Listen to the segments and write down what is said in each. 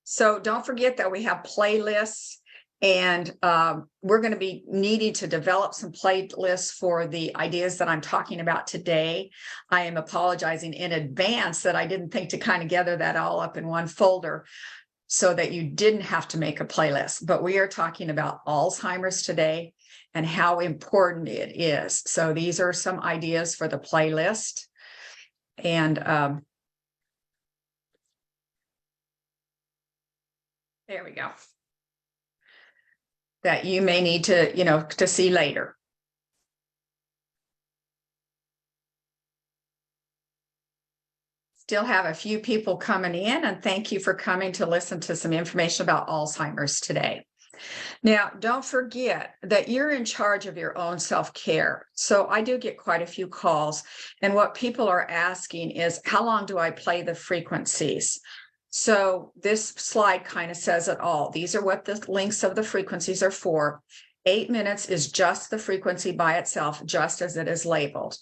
So don't forget that we have playlists, and we're going to be needing to develop some playlists for the ideas that I'm talking about today. I am apologizing in advance that I didn't think to kind of gather that all up in one folder so that you didn't have to make a playlist. But we are talking about Alzheimer's today and how important it is. So these are some ideas for the playlist. And there we go. That you may need to, to see later. Still have a few people coming in, and thank you for coming to listen to some information about Alzheimer's today. Now, don't forget that you're in charge of your own self-care. So I do get quite a few calls, and what people are asking is, how long do I play the frequencies? So this slide kind of says it all. These are what the links of the frequencies are for. 8 minutes is just the frequency by itself, just as it is labeled.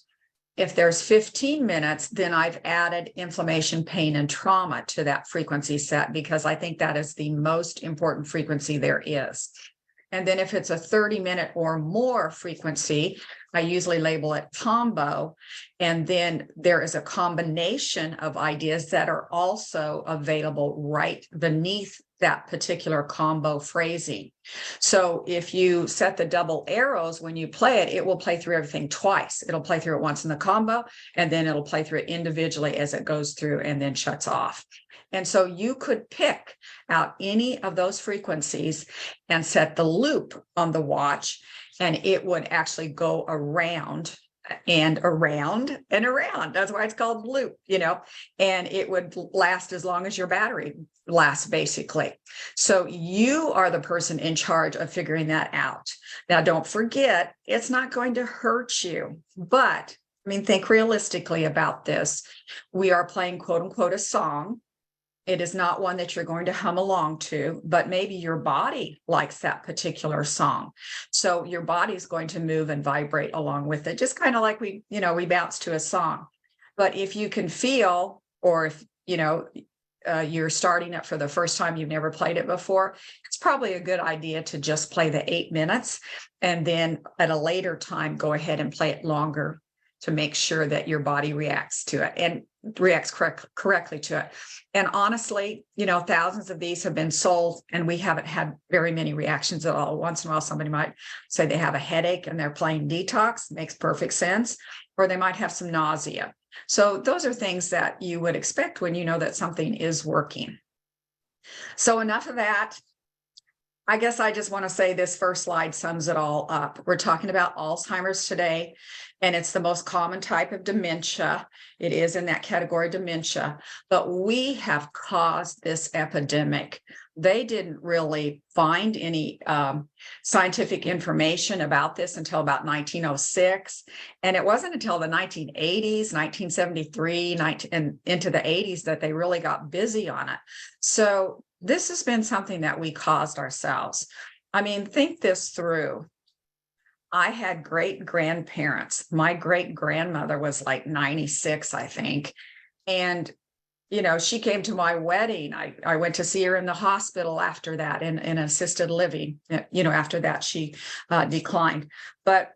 If there's 15 minutes, then I've added inflammation, pain, and trauma to that frequency set, because I think that is the most important frequency there is. And then if it's a 30-minute or more frequency, I usually label it combo. And then there is a combination of ideas that are also available right beneath that particular combo phrasing. So if you set the double arrows when you play it, it will play through everything twice. It'll play through it once in the combo, and then it'll play through it individually as it goes through and then shuts off. And so you could pick out any of those frequencies and set the loop on the watch, and it would actually go around and around and around. That's why it's called loop, and it would last as long as your battery lasts, basically. So you are the person in charge of figuring that out. Now, don't forget, it's not going to hurt you, but think realistically about this. We are playing, quote unquote, a song. It is not one that you're going to hum along to, but maybe your body likes that particular song. So your body's going to move and vibrate along with it, just kind of like we bounce to a song. But if you can feel, or if, you're starting it for the first time, you've never played it before, it's probably a good idea to just play the 8 minutes, and then at a later time, go ahead and play it longer to make sure that your body reacts to it and reacts correctly to it. And honestly, thousands of these have been sold, and we haven't had very many reactions at all. Once in a while, somebody might say they have a headache and they're playing detox. Makes perfect sense. Or they might have some nausea. So those are things that you would expect when you know that something is working. So enough of that. I guess I just want to say this first slide sums it all up. We're talking about Alzheimer's today, and it's the most common type of dementia. It is in that category, dementia, but we have caused this epidemic. They didn't really find any scientific information about this until about 1906. And it wasn't until the 1980s, 1973, and into the 80s that they really got busy on it. So this has been something that we caused ourselves. Think this through. I had great grandparents. My great grandmother was like 96, I think. And, she came to my wedding. I went to see her in the hospital after that, in assisted living. After that, she declined. But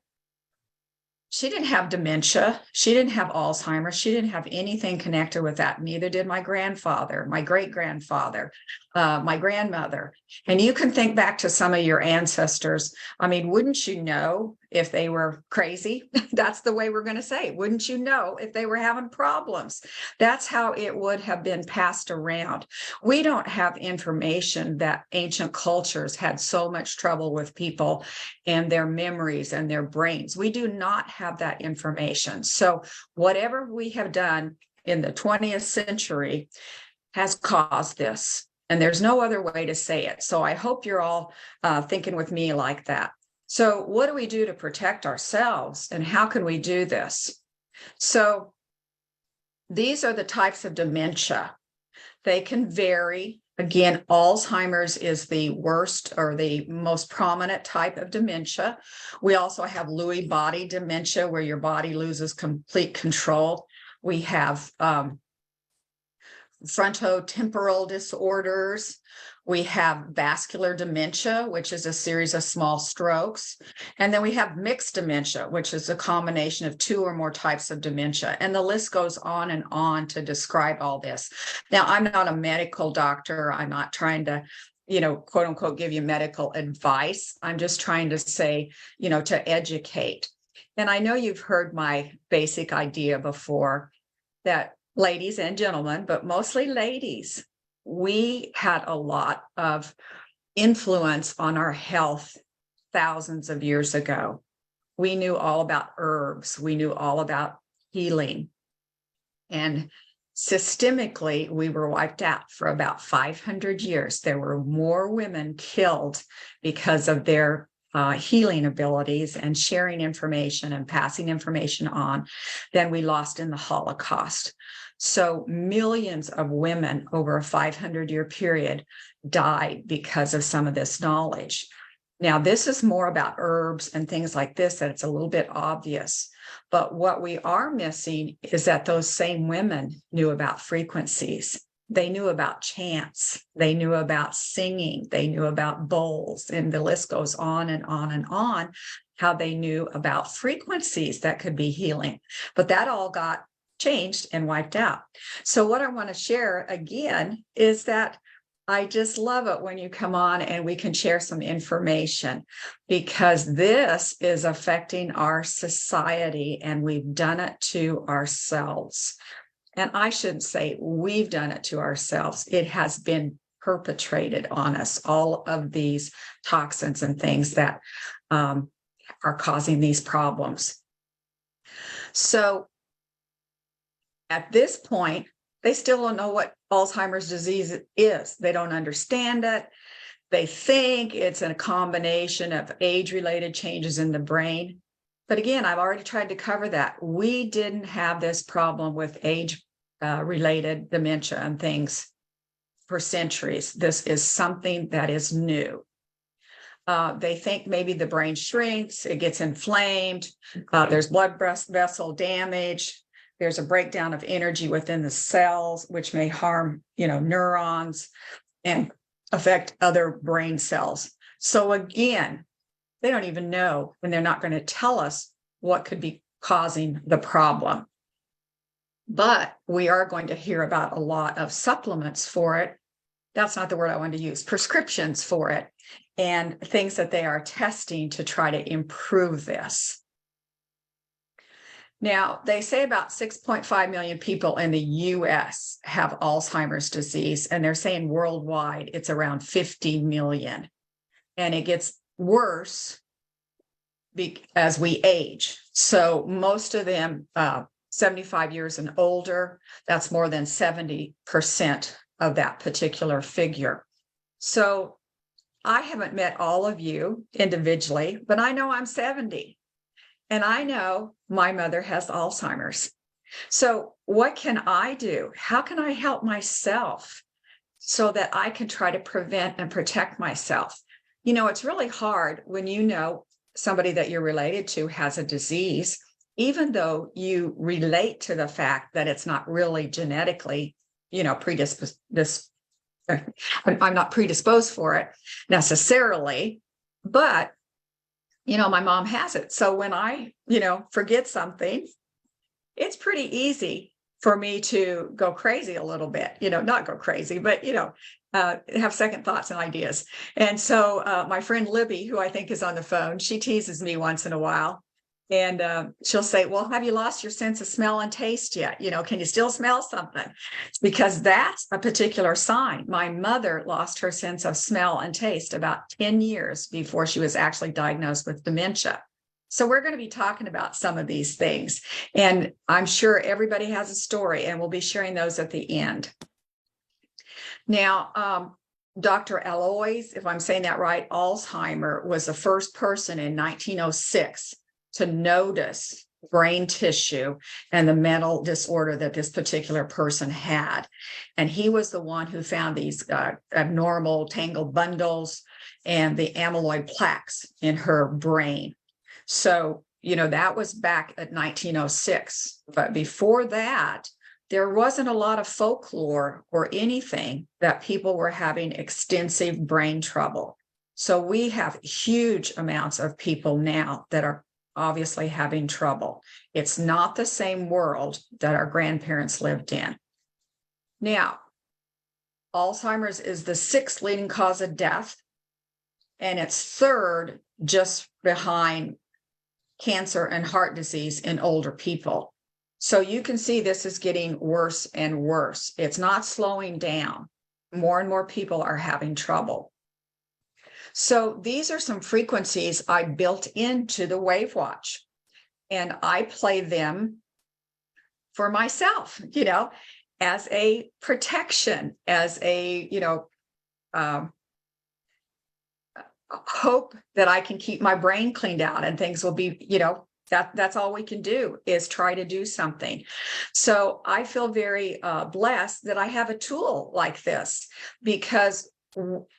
she didn't have dementia. She didn't have Alzheimer's. She didn't have anything connected with that. Neither did my grandfather, my great-grandfather, my grandmother. And you can think back to some of your ancestors. Wouldn't you know if they were crazy? That's the way we're going to say it. Wouldn't you know if they were having problems? That's how it would have been passed around. We don't have information that ancient cultures had so much trouble with people and their memories and their brains. We do not have that information. So whatever we have done in the 20th century has caused this. And there's no other way to say it. So I hope you're all thinking with me like that. So what do we do to protect ourselves, and how can we do this? So these are the types of dementia. They can vary. Again, Alzheimer's is the worst or the most prominent type of dementia. We also have Lewy body dementia, where your body loses complete control. We have frontotemporal disorders. We have vascular dementia, which is a series of small strokes. And then we have mixed dementia, which is a combination of 2 or more types of dementia. And the list goes on and on to describe all this. Now, I'm not a medical doctor. I'm not trying to, quote unquote, give you medical advice. I'm just trying to say, to educate. And I know you've heard my basic idea before that ladies and gentlemen, but mostly ladies, we had a lot of influence on our health thousands of years ago. We knew all about herbs. We knew all about healing. And systemically, we were wiped out for about 500 years. There were more women killed because of their healing abilities and sharing information and passing information on than we lost in the Holocaust. So millions of women over a 500-year period died because of some of this knowledge. Now, this is more about herbs and things like this, that it's a little bit obvious. But what we are missing is that those same women knew about frequencies. They knew about chants. They knew about singing. They knew about bowls. And the list goes on and on and on, how they knew about frequencies that could be healing. But that all got changed and wiped out. So what I want to share again is that I just love it when you come on and we can share some information, because this is affecting our society and we've done it to ourselves. And I shouldn't say we've done it to ourselves. It has been perpetrated on us, all of these toxins and things that are causing these problems. So at this point, they still don't know what Alzheimer's disease is. They don't understand it. They think it's a combination of age-related changes in the brain. But again, I've already tried to cover that. We didn't have this problem with age-related dementia and things for centuries. This is something that is new. They think maybe the brain shrinks, it gets inflamed, there's blood vessel damage. There's a breakdown of energy within the cells, which may harm, neurons and affect other brain cells. So again, they don't even know, and they're not going to tell us what could be causing the problem. But we are going to hear about a lot of supplements for it. That's not the word I wanted to use. Prescriptions for it and things that they are testing to try to improve this. Now, they say about 6.5 million people in the US have Alzheimer's disease, and they're saying worldwide it's around 50 million. And it gets worse as we age. So most of them, 75 years and older, that's more than 70% of that particular figure. So I haven't met all of you individually, but I know I'm 70. And I know my mother has Alzheimer's. So what can I do? How can I help myself so that I can try to prevent and protect myself? It's really hard when you know somebody that you're related to has a disease, even though you relate to the fact that it's not really genetically, predisposed. I'm not predisposed for it necessarily, but my mom has it. So when I, forget something, it's pretty easy for me to go crazy a little bit, not go crazy, but, have second thoughts and ideas. And so my friend Libby, who I think is on the phone, she teases me once in a while. And she'll say, well, have you lost your sense of smell and taste yet? Can you still smell something? Because that's a particular sign. My mother lost her sense of smell and taste about 10 years before she was actually diagnosed with dementia. So we're going to be talking about some of these things. And I'm sure everybody has a story, and we'll be sharing those at the end. Now, Dr. Alois, if I'm saying that right, Alzheimer was the first person in 1906 to notice brain tissue and the mental disorder that this particular person had. And he was the one who found these abnormal tangled bundles and the amyloid plaques in her brain. So, that was back at 1906. But before that, there wasn't a lot of folklore or anything that people were having extensive brain trouble. So we have huge amounts of people now that are obviously having trouble. It's not the same world that our grandparents lived in. Now, Alzheimer's is the 6th leading cause of death, and it's 3rd just behind cancer and heart disease in older people. So you can see this is getting worse and worse. It's not slowing down. More and more people are having trouble. So these are some frequencies I built into the WAVwatch, and I play them for myself, as a protection, as a, hope that I can keep my brain cleaned out and things will be, that's all we can do is try to do something. So I feel very blessed that I have a tool like this, because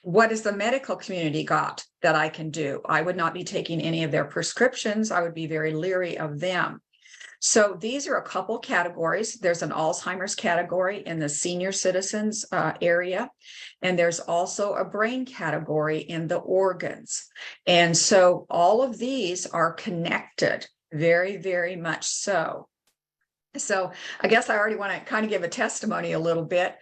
what has the medical community got that I can do? I would not be taking any of their prescriptions. I would be very leery of them. So these are a couple categories. There's an Alzheimer's category in the senior citizens area, and there's also a brain category in the organs. And so all of these are connected, very, very much so. So I guess I already want to kind of give a testimony a little bit.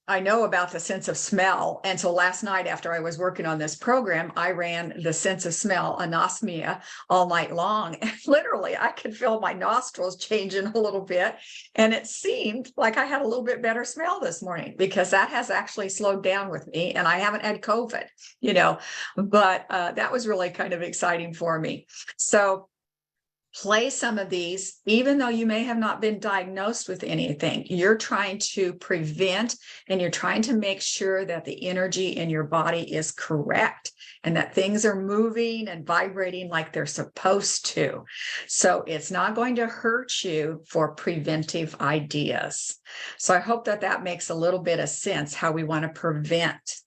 I know about the sense of smell. And so last night, after I was working on this program, I ran the sense of smell anosmia all night long. And literally, I could feel my nostrils changing a little bit. And it seemed like I had a little bit better smell this morning, because that has actually slowed down with me. And I haven't had COVID, but that was really kind of exciting for me. So play some of these, even though you may have not been diagnosed with anything. You're trying to prevent, and you're trying to make sure that the energy in your body is correct and that things are moving and vibrating like they're supposed to. So it's not going to hurt you for preventive ideas. So I hope that that makes a little bit of sense, how we want to prevent.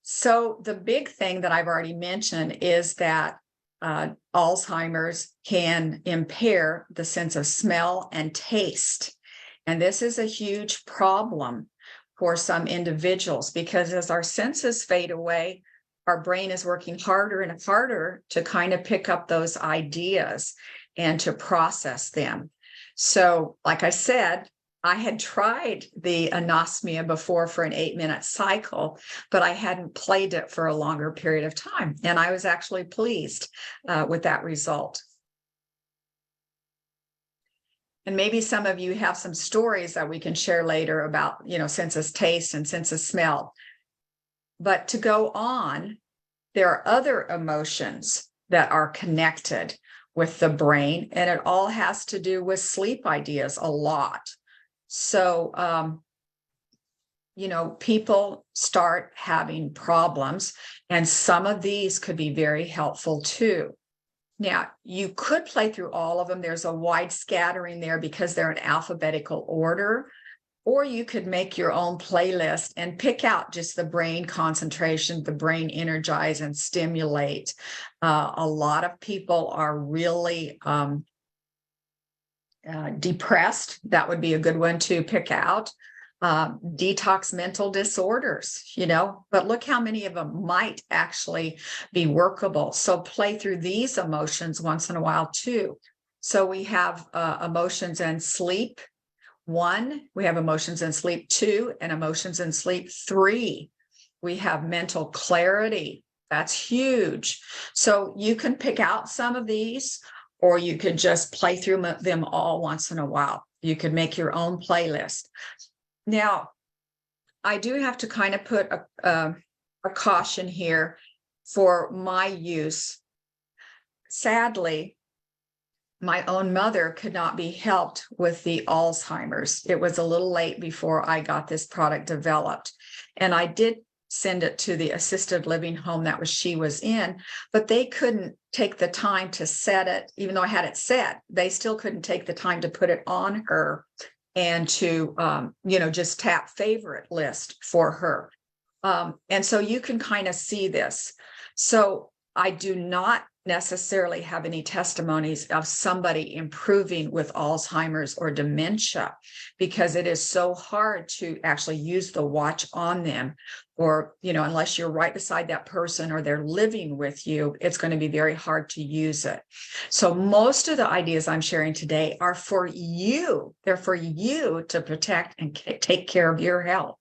So the big thing that I've already mentioned is that Alzheimer's can impair the sense of smell and taste. And this is a huge problem for some individuals, because as our senses fade away, our brain is working harder and harder to kind of pick up those ideas and to process them. So, like I said, I had tried the anosmia before for an 8-minute cycle, but I hadn't played it for a longer period of time. And I was actually pleased with that result. And maybe some of you have some stories that we can share later about, sense of taste and sense of smell. But to go on, there are other emotions that are connected with the brain, and it all has to do with sleep ideas a lot. So, people start having problems, and some of these could be very helpful too. Now, you could play through all of them. There's a wide scattering there because they're in alphabetical order, or you could make your own playlist and pick out just the brain concentration, the brain energize and stimulate. A lot of people are really depressed. That would be a good one to pick out. Detox mental disorders, but look how many of them might actually be workable. So play through these emotions once in a while too. So we have emotions and sleep 1, we have emotions and sleep 2, and emotions and sleep 3. We have mental clarity. That's huge. So you can pick out some of these, or you could just play through them all once in a while. You could make your own playlist. Now, I do have to kind of put a caution here for my use. Sadly, my own mother could not be helped with the Alzheimer's. It was a little late before I got this product developed. And I did send it to the assisted living home that she was in, but they couldn't take the time to set it. Even though I had it set, they still couldn't take the time to put it on her and to, just tap favorite list for her. And so you can kind of see this. So I do not necessarily have any testimonies of somebody improving with Alzheimer's or dementia, because it is so hard to actually use the watch on them, or, unless you're right beside that person or they're living with you, it's going to be very hard to use it. So most of the ideas I'm sharing today are for you. They're for you to protect and take care of your health,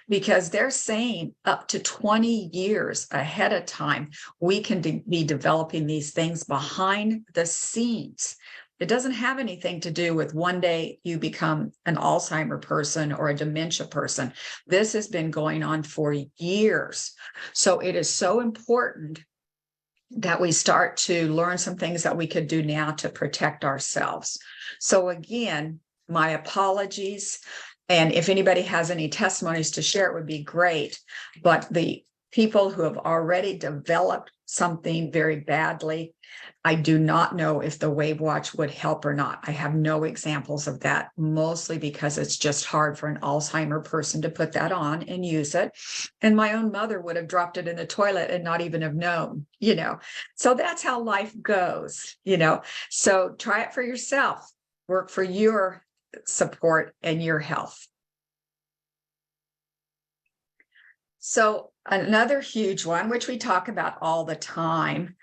because they're saying up to 20 years ahead of time, we can be developing these things behind the scenes. It doesn't have anything to do with one day you become an Alzheimer person or a dementia person. This has been going on for years. So it is so important that we start to learn some things that we could do now to protect ourselves. So again, my apologies. And if anybody has any testimonies to share, it would be great. But the people who have already developed something very badly, I do not know if the WAVwatch would help or not. I have no examples of that, mostly because it's just hard for an Alzheimer person to put that on and use it. And my own mother would have dropped it in the toilet and not even have known, So that's how life goes, So try it for yourself. Work for your support and your health. So another huge one, which we talk about all the time,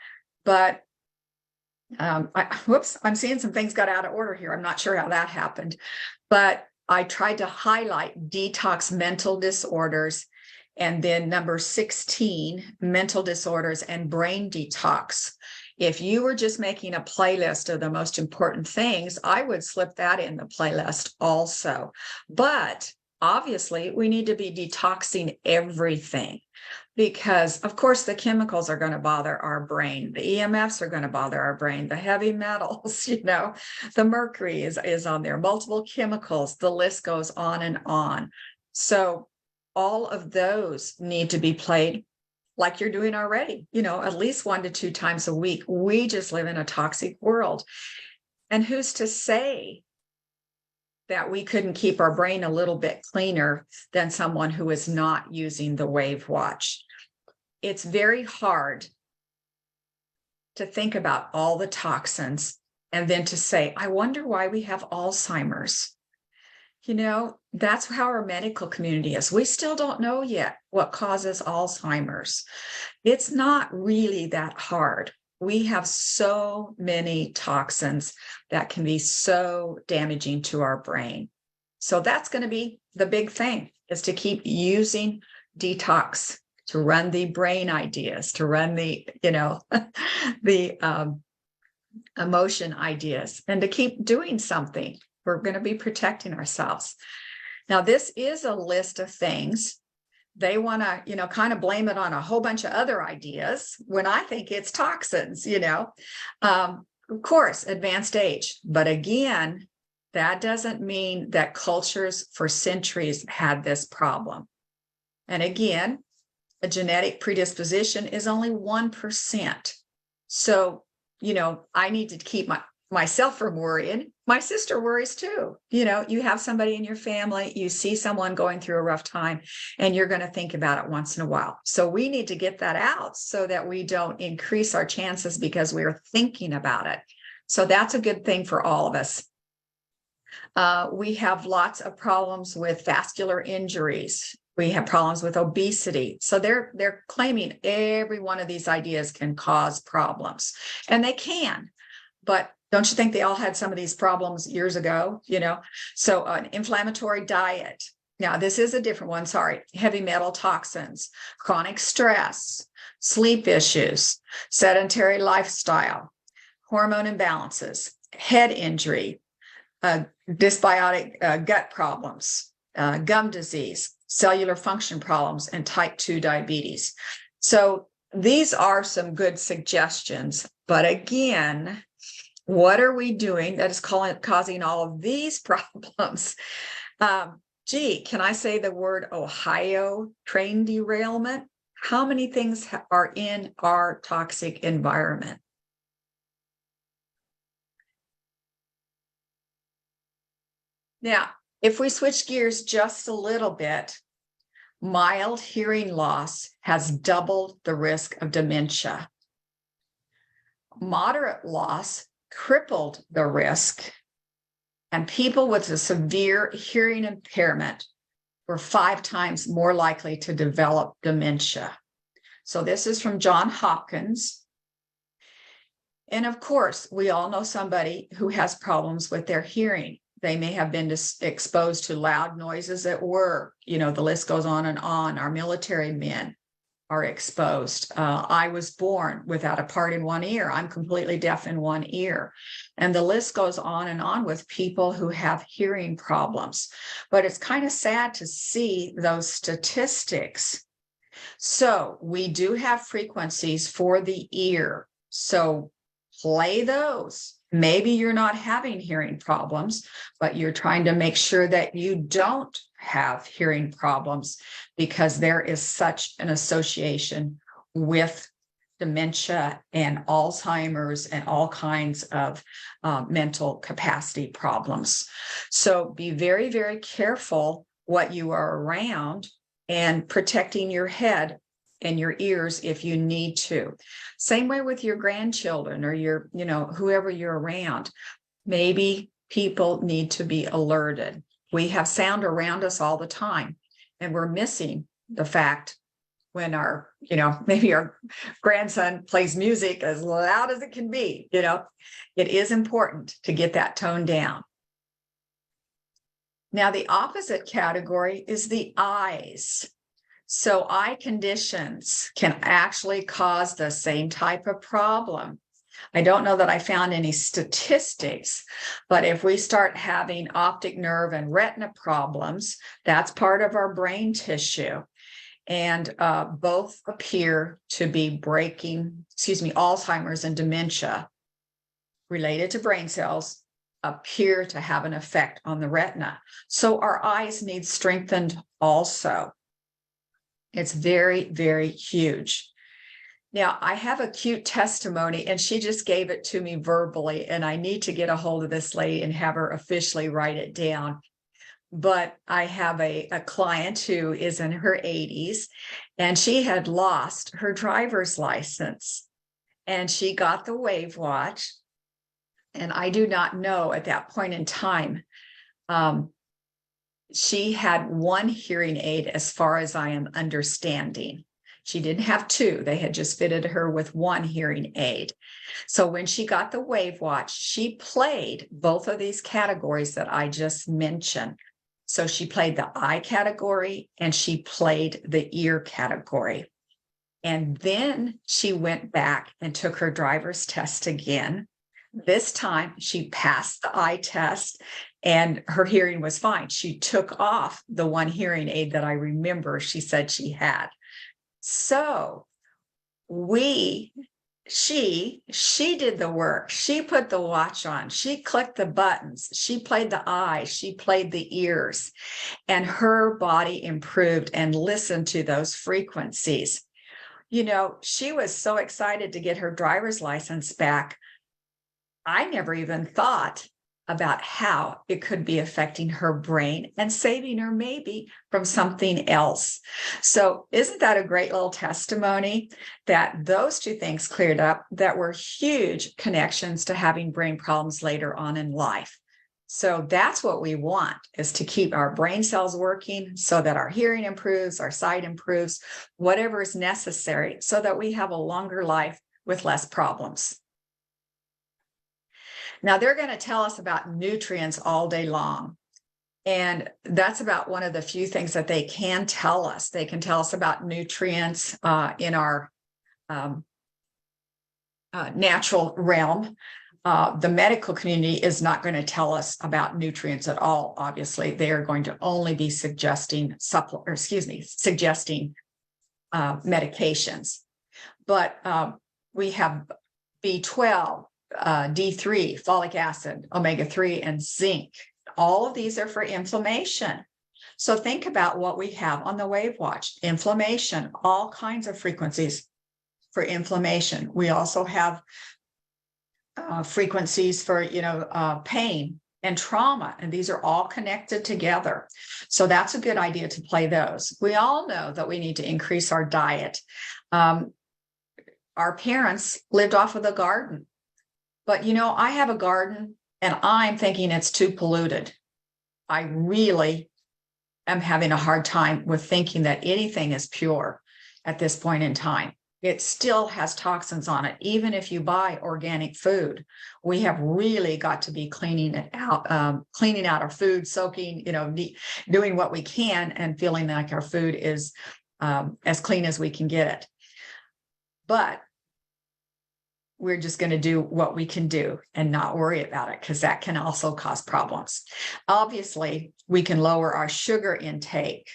but I'm seeing some things got out of order here. I'm not sure how that happened, but I tried to highlight detox mental disorders, and then number 16, mental disorders and brain detox. If you were just making a playlist of the most important things, I would slip that in the playlist also. But obviously, we need to be detoxing everything, because, of course, the chemicals are going to bother our brain. The EMFs are going to bother our brain. The heavy metals, the mercury is on there, multiple chemicals, the list goes on and on. So all of those need to be played like you're doing already, at least 1 to 2 times a week. We just live in a toxic world. And who's to say that we couldn't keep our brain a little bit cleaner than someone who is not using the WAVwatch? It's very hard to think about all the toxins and then to say, I wonder why we have Alzheimer's. That's how our medical community is. We still don't know yet what causes Alzheimer's. It's not really that hard. We have so many toxins that can be so damaging to our brain. So that's going to be the big thing, is to keep using detox, to run the brain ideas, to run the, the emotion ideas, and to keep doing something. We're going to be protecting ourselves. Now, this is a list of things. They want to, kind of blame it on a whole bunch of other ideas, when I think it's toxins, of course, advanced age. But again, that doesn't mean that cultures for centuries had this problem. And again, a genetic predisposition is only 1%. So, I need to keep myself from worrying. My sister worries too. You have somebody in your family, you see someone going through a rough time, and you're going to think about it once in a while. So we need to get that out so that we don't increase our chances because we're thinking about it. So that's a good thing for all of us. We have lots of problems with vascular injuries. We have problems with obesity. So they're claiming every one of these ideas can cause problems, and they can, but don't you think they all had some of these problems years ago? So an inflammatory diet. Now, this is a different one. Sorry. Heavy metal toxins, chronic stress, sleep issues, sedentary lifestyle, hormone imbalances, head injury, dysbiotic gut problems, gum disease, cellular function problems, and type 2 diabetes. So these are some good suggestions. But again, what are we doing that is causing all of these problems? Can I say the word Ohio train derailment? How many things are in our toxic environment? Now, if we switch gears just a little bit, mild hearing loss has doubled the risk of dementia. moderate loss crippled the risk, and people with a severe hearing impairment were 5 times more likely to develop dementia. So this is from Johns Hopkins. And of course, we all know somebody who has problems with their hearing. They may have been exposed to loud noises at work. The list goes on and on. Our military men are exposed. I was born without a part in one ear. I'm completely deaf in one ear. And the list goes on and on with people who have hearing problems. But it's kind of sad to see those statistics. So we do have frequencies for the ear. So play those. Maybe you're not having hearing problems, but you're trying to make sure that you don't have hearing problems, because there is such an association with dementia and Alzheimer's and all kinds of mental capacity problems. So be very, very careful what you are around and protecting your head and your ears if you need to. Same way with your grandchildren or your, whoever you're around. Maybe people need to be alerted. We have sound around us all the time, and we're missing the fact when our, maybe our grandson plays music as loud as it can be, it is important to get that tone down. Now, the opposite category is the eyes. So eye conditions can actually cause the same type of problem. I don't know that I found any statistics, but if we start having optic nerve and retina problems, that's part of our brain tissue. And both appear to be Alzheimer's and dementia related to brain cells appear to have an effect on the retina. So our eyes need strengthened also. It's very, very huge. Now, I have a cute testimony, and she just gave it to me verbally, and I need to get a hold of this lady and have her officially write it down. But I have a client who is in her 80s, and she had lost her driver's license, and she got the WAVwatch. And I do not know at that point in time, she had one hearing aid as far as I am understanding. She didn't have 2. They had just fitted her with one hearing aid. So when she got the WAVwatch, she played both of these categories that I just mentioned. So she played the eye category and she played the ear category. And then she went back and took her driver's test again. This time she passed the eye test and her hearing was fine. She took off the one hearing aid that I remember she said she had. So she did the work. She put the watch on. She clicked the buttons. She played the eyes. She played the ears, and her body improved and listened to those frequencies. She was so excited to get her driver's license back. I never even thought about how it could be affecting her brain and saving her maybe from something else. So isn't that a great little testimony that those 2 things cleared up that were huge connections to having brain problems later on in life? So that's what we want, is to keep our brain cells working so that our hearing improves, our sight improves, whatever is necessary so that we have a longer life with less problems. Now, they're going to tell us about nutrients all day long. And that's about one of the few things that they can tell us. They can tell us about nutrients in our natural realm. The medical community is not going to tell us about nutrients at all. Obviously, they are going to only be suggesting medications. But we have B12, D3, folic acid, omega-3, and zinc. All of these are for inflammation. So think about what we have on the WAVwatch. Inflammation, all kinds of frequencies for inflammation. We also have frequencies for, pain and trauma, and these are all connected together. So that's a good idea to play those. We all know that we need to increase our diet. our parents lived off of the garden. But, I have a garden and I'm thinking it's too polluted. I really am having a hard time with thinking that anything is pure at this point in time. It still has toxins on it. Even if you buy organic food, we have really got to be cleaning it out, cleaning out our food, soaking, doing what we can and feeling like our food is as clean as we can get it. But we're just going to do what we can do and not worry about it, because that can also cause problems. Obviously, we can lower our sugar intake.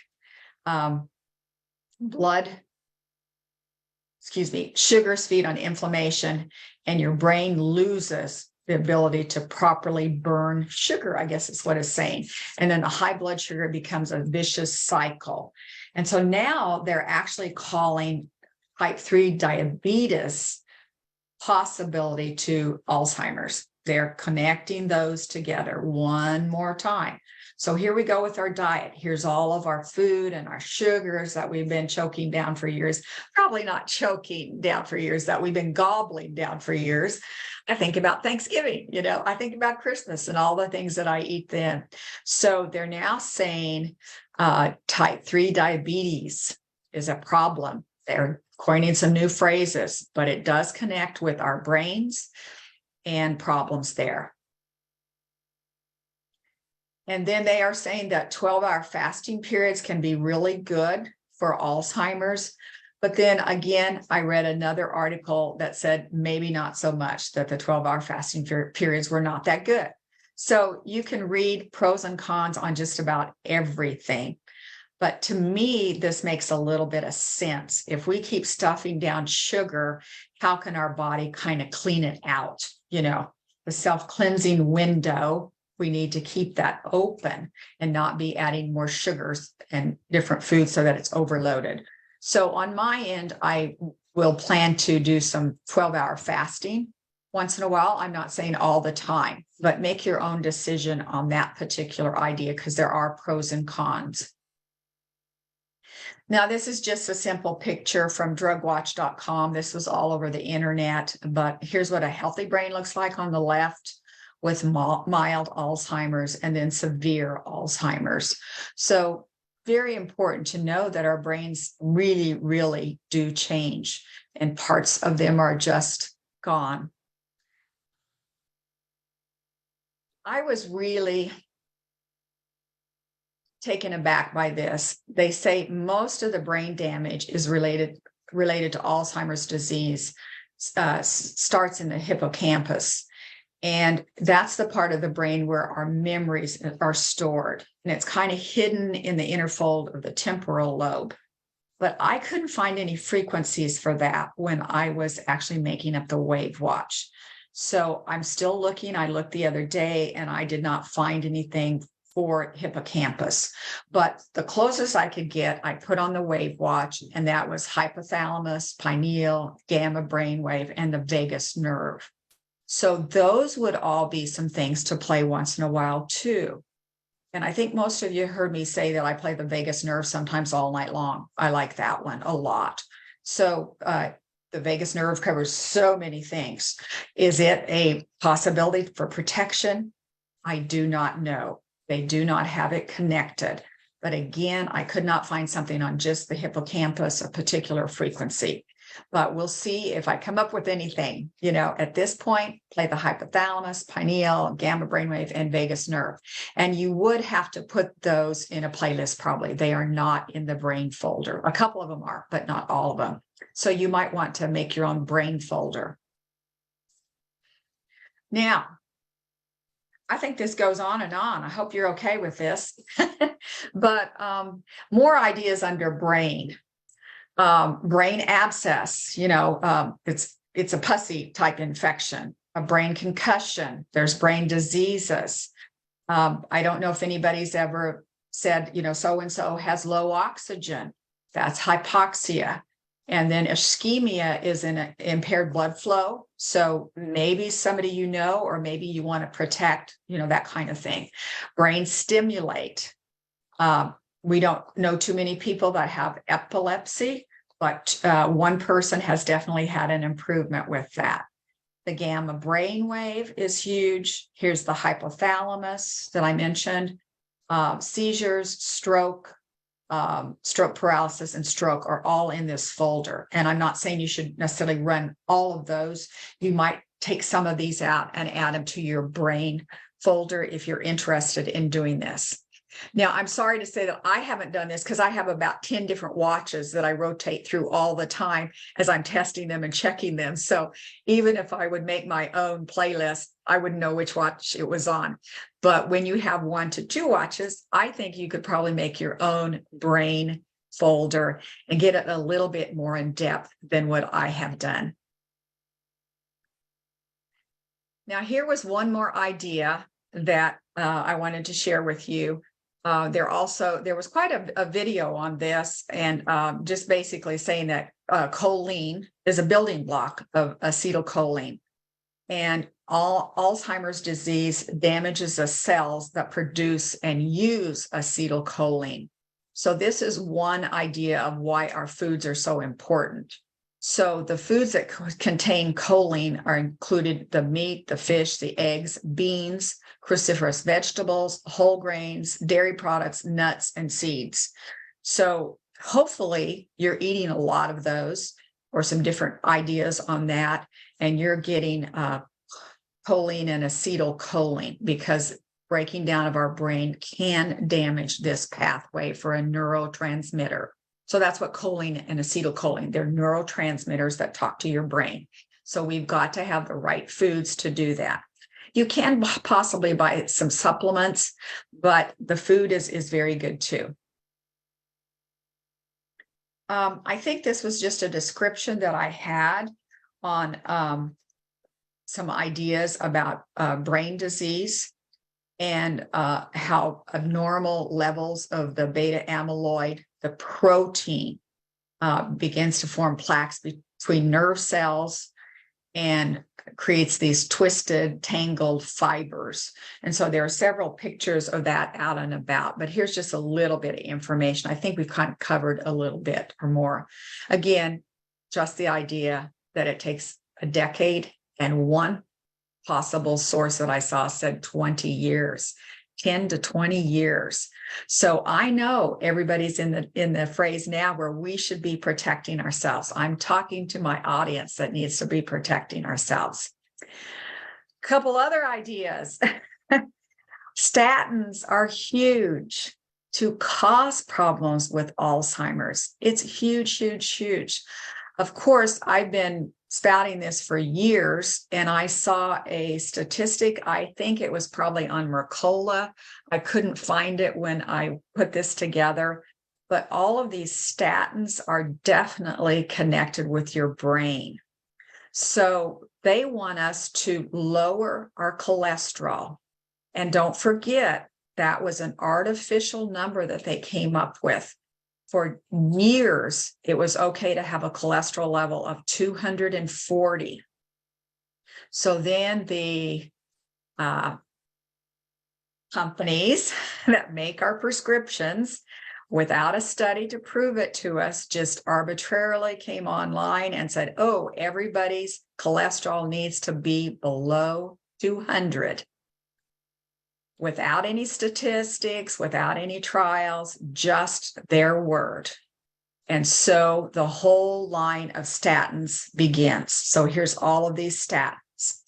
Sugars feed on inflammation, and your brain loses the ability to properly burn sugar, I guess is what it's saying. And then the high blood sugar becomes a vicious cycle. And so now they're actually calling type 3 diabetes possibility to Alzheimer's. They're connecting those together one more time. So here we go with our diet. Here's all of our food and our sugars that we've been choking down for years. Probably not choking down for years, that we've been gobbling down for years. I think about Thanksgiving, I think about Christmas and all the things that I eat then. So they're now saying type 3 diabetes is a problem. They're coining some new phrases, but it does connect with our brains and problems there. And then they are saying that 12-hour fasting periods can be really good for Alzheimer's. But then again, I read another article that said maybe not so much, that the 12-hour fasting periods were not that good. So you can read pros and cons on just about everything. But to me, this makes a little bit of sense. If we keep stuffing down sugar, how can our body kind of clean it out? The self-cleansing window, we need to keep that open and not be adding more sugars and different foods so that it's overloaded. So on my end, I will plan to do some 12-hour fasting once in a while. I'm not saying all the time, but make your own decision on that particular idea, because there are pros and cons. Now, this is just a simple picture from drugwatch.com. This was all over the internet, but here's what a healthy brain looks like on the left, with mild Alzheimer's and then severe Alzheimer's. So very important to know that our brains really, really do change, and parts of them are just gone. I was really taken aback by this. They say most of the brain damage is related to Alzheimer's disease, starts in the hippocampus. And that's the part of the brain where our memories are stored. And it's kind of hidden in the inner fold of the temporal lobe. But I couldn't find any frequencies for that when I was actually making up the WAVwatch. So I'm still looking. I looked the other day and I did not find anything for hippocampus. But the closest I could get, I put on the WAVwatch, and that was hypothalamus, pineal, gamma brainwave, and the vagus nerve. So those would all be some things to play once in a while too. And I think most of you heard me say that I play the vagus nerve sometimes all night long. I like that one a lot. So the vagus nerve covers so many things. Is it a possibility for protection? I do not know. They do not have it connected. But again, I could not find something on just the hippocampus, a particular frequency. But we'll see if I come up with anything. At this point, play the hypothalamus, pineal, gamma brainwave, and vagus nerve. And you would have to put those in a playlist probably. They are not in the brain folder. A couple of them are, but not all of them. So you might want to make your own brain folder. Now, I think this goes on and on. I hope you're okay with this. But more ideas under brain. Brain abscess, it's a pussy type infection, a brain concussion. There's brain diseases. I don't know if anybody's ever said, so-and-so has low oxygen. That's hypoxia. And then ischemia is an impaired blood flow. So maybe somebody or maybe you want to protect, that kind of thing. Brain stimulate. We don't know too many people that have epilepsy, but one person has definitely had an improvement with that. The gamma brainwave is huge. Here's the hypothalamus that I mentioned. Seizures, stroke paralysis, and stroke are all in this folder. And I'm not saying you should necessarily run all of those. You might take some of these out and add them to your brain folder if you're interested in doing this. Now, I'm sorry to say that I haven't done this because I have about 10 different watches that I rotate through all the time as I'm testing them and checking them. So even if I would make my own playlist, I wouldn't know which watch it was on. But when you have 1 to 2 watches, I think you could probably make your own brain folder and get it a little bit more in depth than what I have done. Now, here was one more idea that I wanted to share with you. There was quite a video on this, and just basically saying that choline is a building block of acetylcholine, and all Alzheimer's disease damages the cells that produce and use acetylcholine. So this is one idea of why our foods are so important. So the foods that contain choline are included the meat, the fish, the eggs, beans, cruciferous vegetables, whole grains, dairy products, nuts, and seeds. So hopefully you're eating a lot of those, or some different ideas on that, and you're getting choline and acetylcholine, because breaking down of our brain can damage this pathway for a neurotransmitter. So that's what choline and acetylcholine, they're neurotransmitters that talk to your brain. So we've got to have the right foods to do that. You can possibly buy some supplements, but the food is very good too. I think this was just a description that I had on some ideas about brain disease, and how abnormal levels of the beta amyloid, the protein, begins to form plaques between nerve cells and creates these twisted, tangled fibers. And so there are several pictures of that out and about, but here's just a little bit of information. I think we've kind of covered a little bit or more. Again, just the idea that it takes a decade, and one possible source that I saw said 20 years, 10 to 20 years. So I know everybody's in the phrase now where we should be protecting ourselves. I'm talking to my audience that needs to be protecting ourselves. A couple other ideas. Statins are huge to cause problems with Alzheimer's. It's huge, huge, huge. Of course, I've been spouting this for years, and I saw a statistic. I think it was probably on Mercola. I couldn't find it when I put this together, but all of these statins are definitely connected with your brain. So they want us to lower our cholesterol. And don't forget, that was an artificial number that they came up with. For years, it was okay to have a cholesterol level of 240. So then the companies that make our prescriptions, without a study to prove it to us, just arbitrarily came online and said, oh, everybody's cholesterol needs to be below 200. Without any statistics, without any trials, just their word. And so the whole line of statins begins. So here's all of these statins.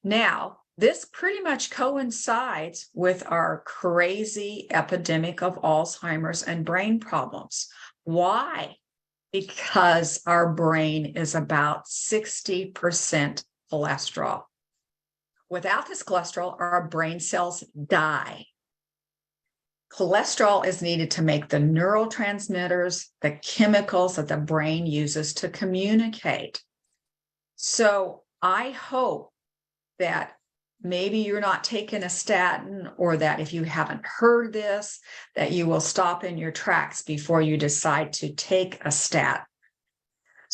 Now, this pretty much coincides with our crazy epidemic of Alzheimer's and brain problems. Why? Because our brain is about 60% cholesterol. Without this cholesterol, our brain cells die. Cholesterol is needed to make the neurotransmitters, the chemicals that the brain uses to communicate. So I hope that maybe you're not taking a statin, or that if you haven't heard this, that you will stop in your tracks before you decide to take a statin.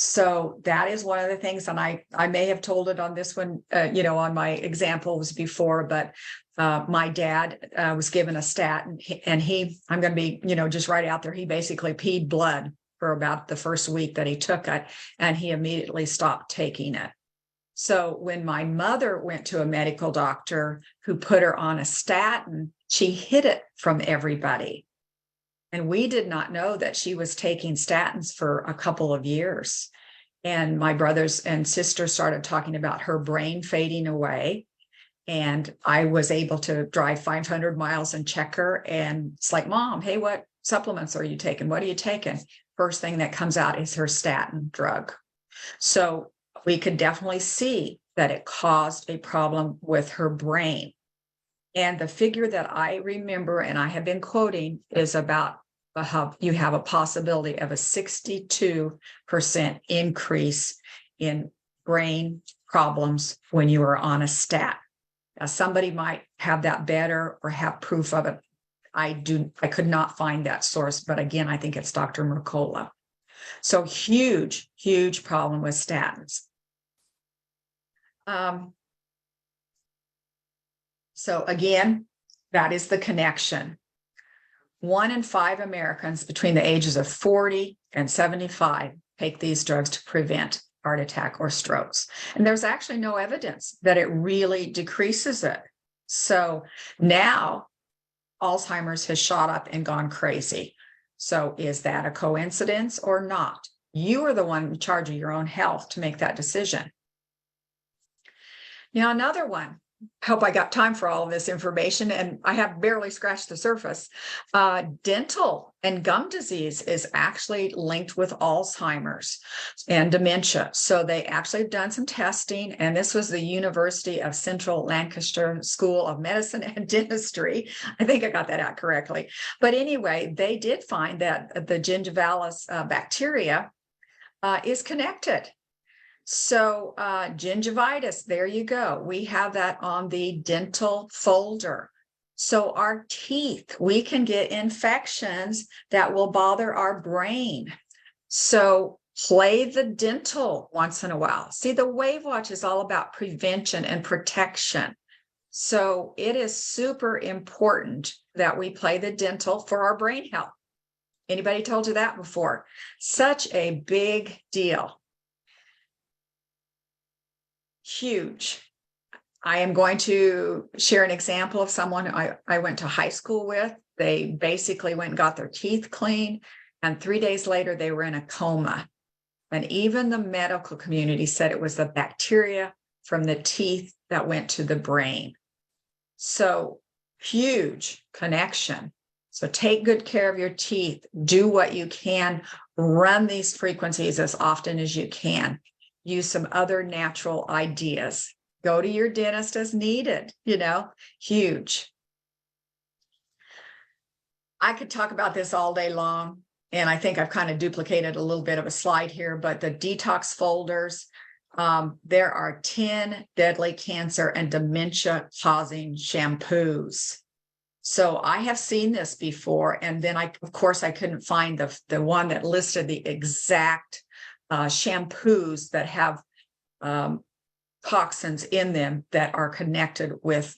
So that is one of the things, and I may have told it on this one, on my examples before, but my dad was given a statin, and I'm going to be, just right out there, he basically peed blood for about the first week that he took it, and he immediately stopped taking it. So when my mother went to a medical doctor who put her on a statin, she hid it from everybody. And we did not know that she was taking statins for a couple of years. And my brothers and sisters started talking about her brain fading away. And I was able to drive 500 miles and check her. And it's like, Mom, hey, what supplements are you taking? What are you taking? First thing that comes out is her statin drug. So we could definitely see that it caused a problem with her brain. And the figure that I remember, and I have been quoting, is about how you have a possibility of a 62% increase in brain problems when you are on a statin. Now, somebody might have that better or have proof of it. I could not find that source, but again, I think it's Dr. Mercola. So huge, huge problem with statins. So again, that is the connection. 1 in 5 Americans between the ages of 40 and 75 take these drugs to prevent heart attack or strokes. And there's actually no evidence that it really decreases it. So now Alzheimer's has shot up and gone crazy. So is that a coincidence or not? You are the one in charge of your own health to make that decision. Now, another one. I hope I got time for all of this information, and I have barely scratched the surface. Dental and gum disease is actually linked with Alzheimer's and dementia. So they actually have done some testing, and this was the University of Central Lancaster School of Medicine and Dentistry. I think I got that out correctly. But anyway, they did find that the gingivalis bacteria is connected. So gingivitis, there you go. We have that on the dental folder. So our teeth, we can get infections that will bother our brain. So play the dental once in a while. See, the WAVwatch is all about prevention and protection. So it is super important that we play the dental for our brain health. Anybody told you that before? Such a big deal. Huge. I am going to share an example of someone I went to high school with. They basically went and got their teeth cleaned, and 3 days later, they were in a coma. And even the medical community said it was the bacteria from the teeth that went to the brain. So huge connection. So take good care of your teeth. Do what you can. Run these frequencies as often as you can. Use some other natural ideas. Go to your dentist as needed, huge. I could talk about this all day long, and I think I've kind of duplicated a little bit of a slide here, but the detox folders, there are 10 deadly cancer and dementia causing shampoos. So I have seen this before, and then of course, I couldn't find the one that listed the exact shampoos that have toxins in them that are connected with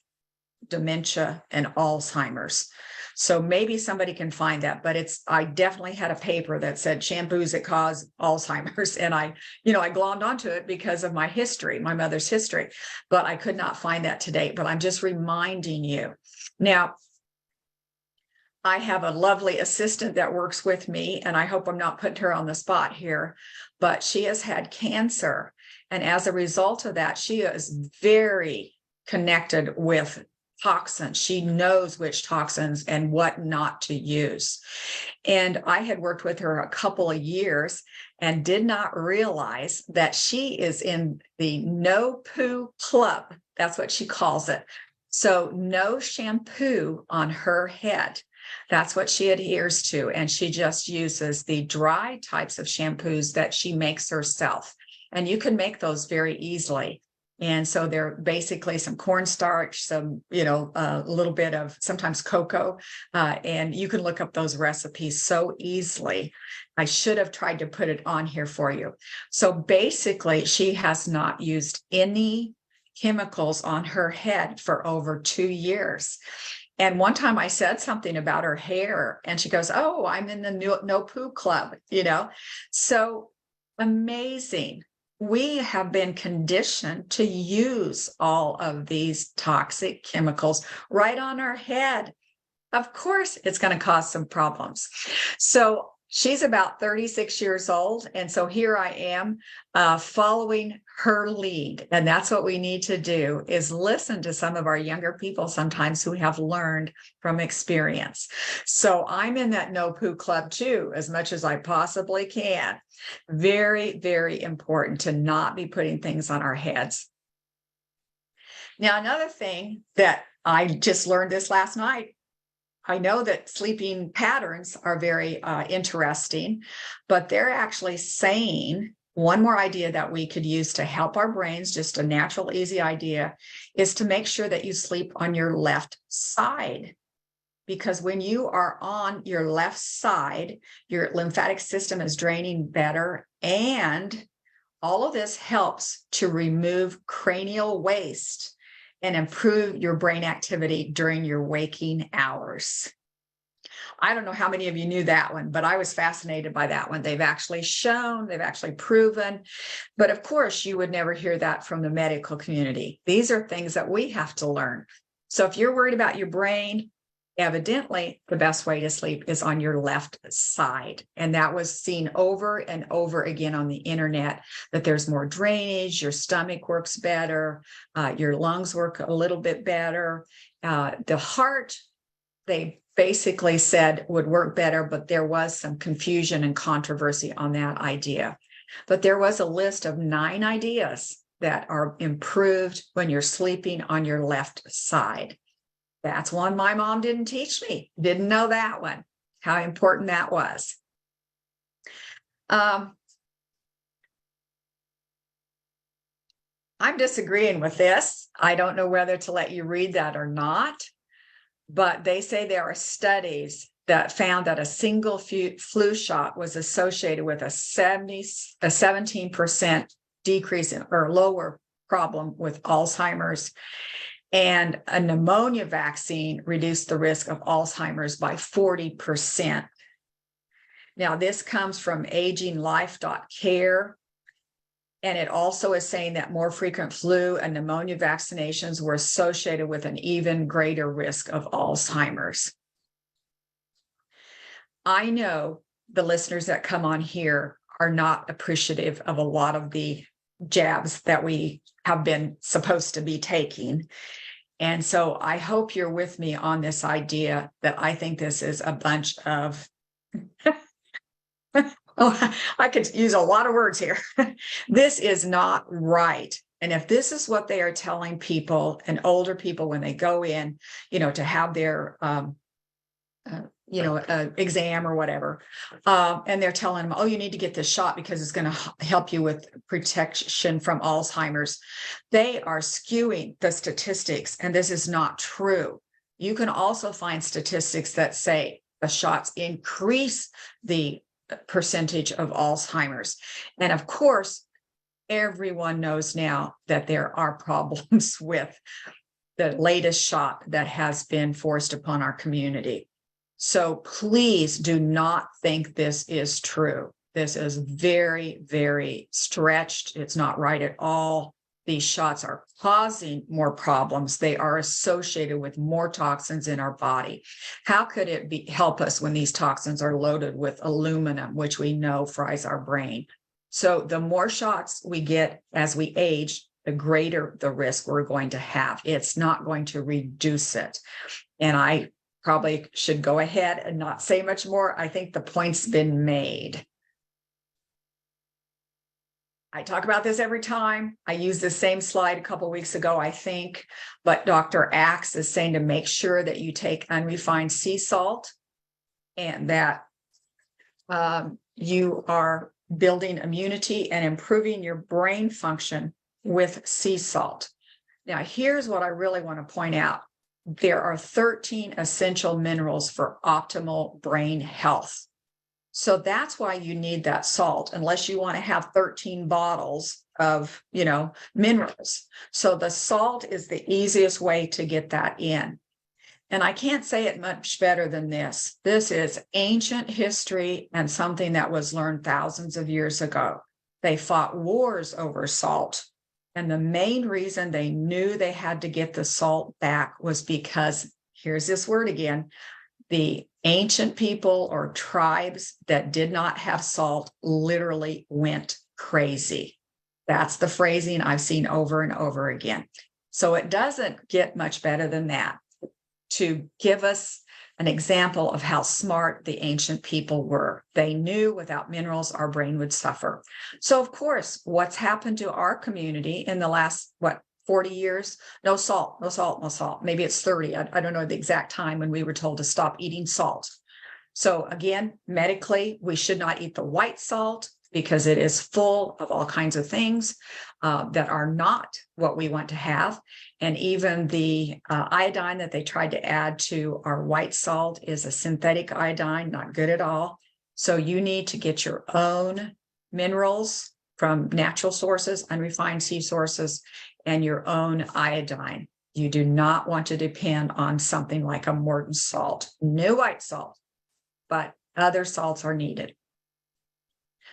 dementia and Alzheimer's. So maybe somebody can find that, but I definitely had a paper that said shampoos that cause Alzheimer's. And I glommed onto it because of my history, my mother's history, but I could not find that to date. But I'm just reminding you. Now, I have a lovely assistant that works with me, and I hope I'm not putting her on the spot here, but she has had cancer. And as a result of that, she is very connected with toxins. She knows which toxins and what not to use. And I had worked with her a couple of years and did not realize that she is in the no poo club. That's what she calls it. So no shampoo on her head. That's what she adheres to. And she just uses the dry types of shampoos that she makes herself. And you can make those very easily. And so they're basically some cornstarch, some, a little bit of sometimes cocoa. And you can look up those recipes so easily. I should have tried to put it on here for you. So basically, she has not used any chemicals on her head for over 2 years. And one time I said something about her hair, and she goes, "Oh, I'm in the no poo club," So amazing. We have been conditioned to use all of these toxic chemicals right on our head. Of course, it's going to cause some problems. So she's about 36 years old. And so here I am following her lead. And that's what we need to do, is listen to some of our younger people sometimes who have learned from experience. So I'm in that no poo club too, as much as I possibly can. Very, very important to not be putting things on our heads. Now, another thing that I just learned this last night, I know that sleeping patterns are very interesting, but they're actually saying one more idea that we could use to help our brains, just a natural, easy idea, is to make sure that you sleep on your left side. Because when you are on your left side, your lymphatic system is draining better, and all of this helps to remove cranial waste and improve your brain activity during your waking hours. I don't know how many of you knew that one, but I was fascinated by that one. They've actually shown, they've actually proven, but of course you would never hear that from the medical community. These are things that we have to learn. So if you're worried about your brain, evidently the best way to sleep is on your left side. And that was seen over and over again on the internet, that there's more drainage, your stomach works better, your lungs work a little bit better. The heart, they basically said would work better, but there was some confusion and controversy on that idea. But there was a list of 9 ideas that are improved when you're sleeping on your left side. That's one my mom didn't teach me. Didn't know that one, how important that was. I'm disagreeing with this. I don't know whether to let you read that or not, but they say there are studies that found that a single flu shot was associated with a 17% decrease in, or lower problem with Alzheimer's. And a pneumonia vaccine reduced the risk of Alzheimer's by 40%. Now, this comes from aginglife.care. And it also is saying that more frequent flu and pneumonia vaccinations were associated with an even greater risk of Alzheimer's. I know the listeners that come on here are not appreciative of a lot of the jabs that we have been supposed to be taking. And so I hope you're with me on this idea that I think this is a bunch of, oh, I could use a lot of words here. This is not right. And if this is what they are telling people and older people when they go in, to have their, exam or whatever, and they're telling them, oh, you need to get this shot because it's going to help you with protection from Alzheimer's. They are skewing the statistics, and this is not true. You can also find statistics that say the shots increase the percentage of Alzheimer's. And of course, everyone knows now that there are problems with the latest shot that has been forced upon our community. So please do not think this is true. This is very, very stretched. It's not right at all. These shots are causing more problems. They are associated with more toxins in our body. How could it help us when these toxins are loaded with aluminum, which we know fries our brain? So the more shots we get as we age, the greater the risk we're going to have. It's not going to reduce it. And I probably should go ahead and not say much more. I think the point's been made. I talk about this every time. I used the same slide a couple of weeks ago, I think, but Dr. Axe is saying to make sure that you take unrefined sea salt and that you are building immunity and improving your brain function with sea salt. Now, here's what I really want to point out. There are 13 essential minerals for optimal brain health. So that's why you need that salt, unless you want to have 13 bottles of, minerals. So the salt is the easiest way to get that in. And I can't say it much better than this. This is ancient history and something that was learned thousands of years ago. They fought wars over salt. And the main reason they knew they had to get the salt back was because, here's this word again, the ancient people or tribes that did not have salt literally went crazy. That's the phrasing I've seen over and over again. So it doesn't get much better than that to give us an example of how smart the ancient people were. They knew without minerals, our brain would suffer. So, of course, what's happened to our community in the last, 40 years? No salt, no salt, no salt. Maybe it's 30. I don't know the exact time when we were told to stop eating salt. So again, medically, we should not eat the white salt because it is full of all kinds of things that are not what we want to have. And even the iodine that they tried to add to our white salt is a synthetic iodine, not good at all. So you need to get your own minerals from natural sources, unrefined sea sources, and your own iodine. You do not want to depend on something like a Morton salt, no white salt, but other salts are needed.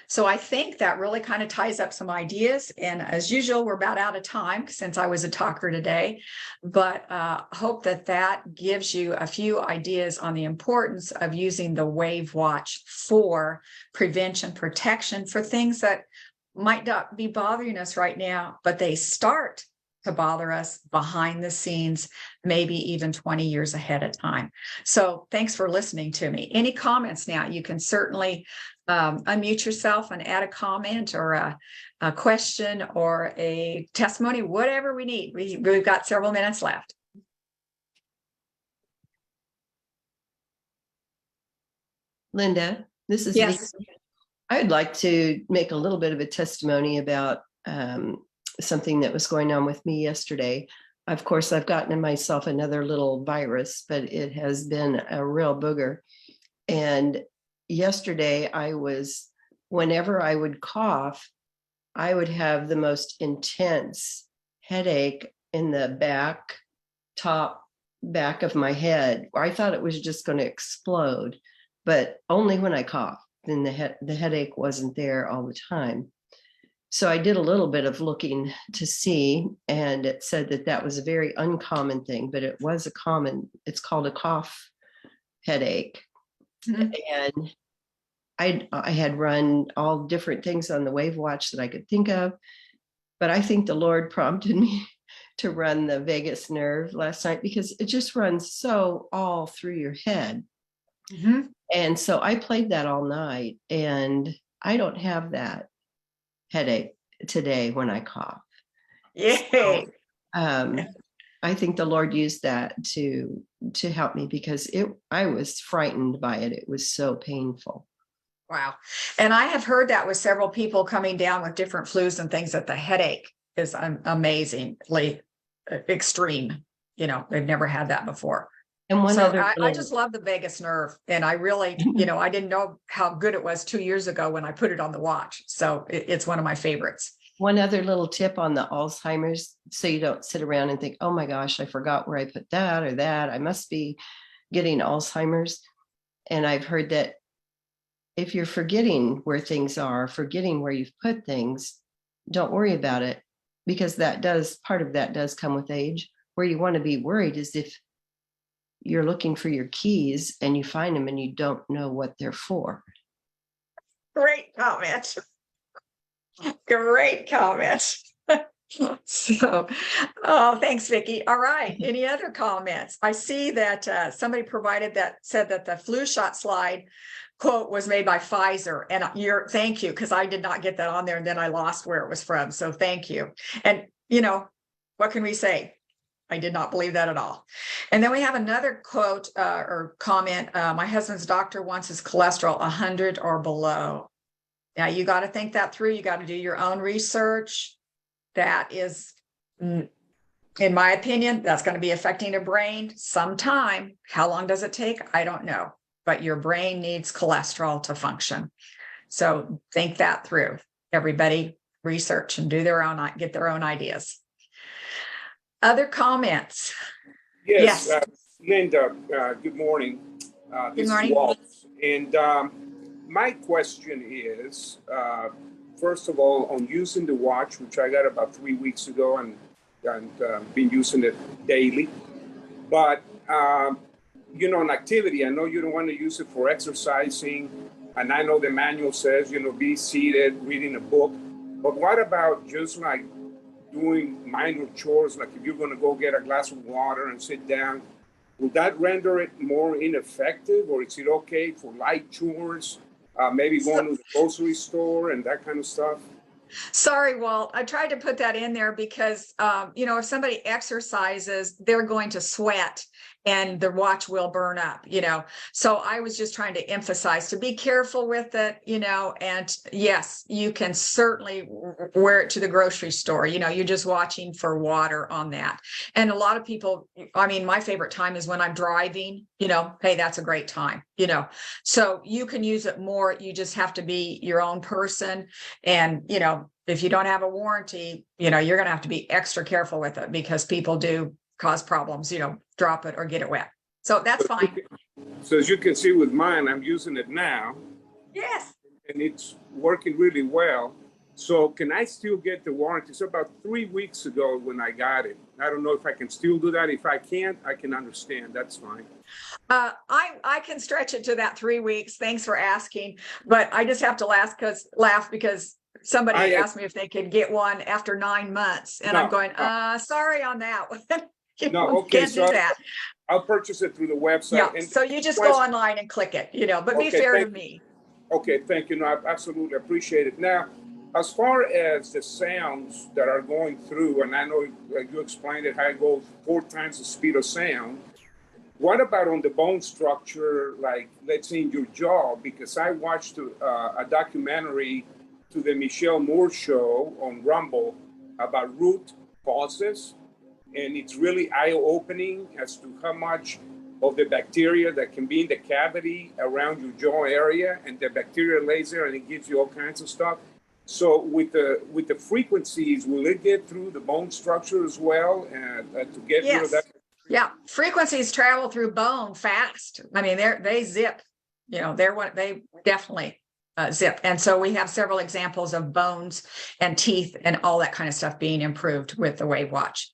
So I think that really kind of ties up some ideas. And as usual, we're about out of time since I was a talker today, but hope that that gives you a few ideas on the importance of using the WAVwatch for prevention, protection for things that might not be bothering us right now, but they start to bother us behind the scenes, maybe even 20 years ahead of time. So thanks for listening to me. Any comments now? You can certainly unmute yourself and add a comment or a question or a testimony, whatever we need. We've got several minutes left. Linda, this is Yes. Vicky. I'd like to make a little bit of a testimony about something that was going on with me yesterday. Of course, I've gotten myself another little virus, but it has been a real booger. And yesterday whenever I would cough, I would have the most intense headache in the top back of my head. I thought it was just going to explode, but only when I coughed. Then the headache wasn't there all the time. So I did a little bit of looking to see, and it said that was a very uncommon thing, but it was it's called a cough headache. Mm-hmm. And I had run all different things on the WAVwatch that I could think of, but I think the Lord prompted me to run the vagus nerve last night because it just runs so all through your head. Mm-hmm. And so I played that all night, and I don't have that headache today when I cough. Yay! So, I think the Lord used that to help me because I was frightened by it. It was so painful. Wow. And I have heard that with several people coming down with different flus and things, that the headache is amazingly extreme. You know, they've never had that before. And I just love the vagus nerve. And I really, I didn't know how good it was 2 years ago when I put it on the watch. So it's one of my favorites. One other little tip on the Alzheimer's, so you don't sit around and think, oh my gosh, I forgot where I put that or that. I must be getting Alzheimer's. And I've heard that if you're forgetting where things are, forgetting where you've put things, don't worry about it, because part of that does come with age. Where you want to be worried is if you're looking for your keys and you find them and you don't know what they're for. Great comment. Great comment. So, thanks, Vicki. All right. Any other comments? I see that somebody said that the flu shot slide quote was made by Pfizer, and thank you, because I did not get that on there, and then I lost where it was from. So thank you. And what can we say? I did not believe that at all. And then we have another quote or comment. My husband's doctor wants his cholesterol 100 or below. Now you got to think that through. You got to do your own research. That is, in my opinion, that's going to be affecting a brain sometime. How long does it take? I don't know. But your brain needs cholesterol to function. So think that through. Everybody research and get their own ideas. Other comments? Yes. Linda, good morning. Good This is morning. Walt. And my question is, first of all, on using the watch, which I got about 3 weeks ago and been using it daily. But, on activity, I know you don't want to use it for exercising. And I know the manual says, be seated, reading a book. But what about just like doing minor chores, like if you're going to go get a glass of water and sit down? Will that render it more ineffective, or is it okay for light chores, maybe going to the grocery store and that kind of stuff? Sorry, Walt. I tried to put that in there because, if somebody exercises, they're going to sweat and the watch will burn up, So I was just trying to emphasize to be careful with it, and yes, you can certainly wear it to the grocery store. You're just watching for water on that. And a lot of people, my favorite time is when I'm driving, hey, that's a great time, So you can use it more. You just have to be your own person. And, if you don't have a warranty, you're going to have to be extra careful with it because people do cause problems, drop it or get it wet. So that's fine. So as you can see with mine, I'm using it now. Yes. And it's working really well. So can I still get the warranty? So about 3 weeks ago when I got it, I don't know if I can still do that. If I can't, I can understand. That's fine. I can stretch it to that 3 weeks. Thanks for asking. But I just have to laugh because somebody asked me if they could get one after 9 months. And I'm going, sorry on that one. Can't do that. I'll purchase it through the website. Yeah, and so you just go online and click it, but be fair to me. Okay, thank you. No, I absolutely appreciate it. Now, as far as the sounds that are going through, and I know you explained it, how it goes 4 times the speed of sound. What about on the bone structure, like let's say in your jaw? Because I watched a documentary to the Michelle Moore show on Rumble about root causes. And it's really eye-opening as to how much of the bacteria that can be in the cavity around your jaw area, and the bacteria lays there and it gives you all kinds of stuff. So with the frequencies, will it get through the bone structure as well to get rid of that? Yeah, frequencies travel through bone fast. They zip, they definitely zip. And so we have several examples of bones and teeth and all that kind of stuff being improved with the WAVwatch.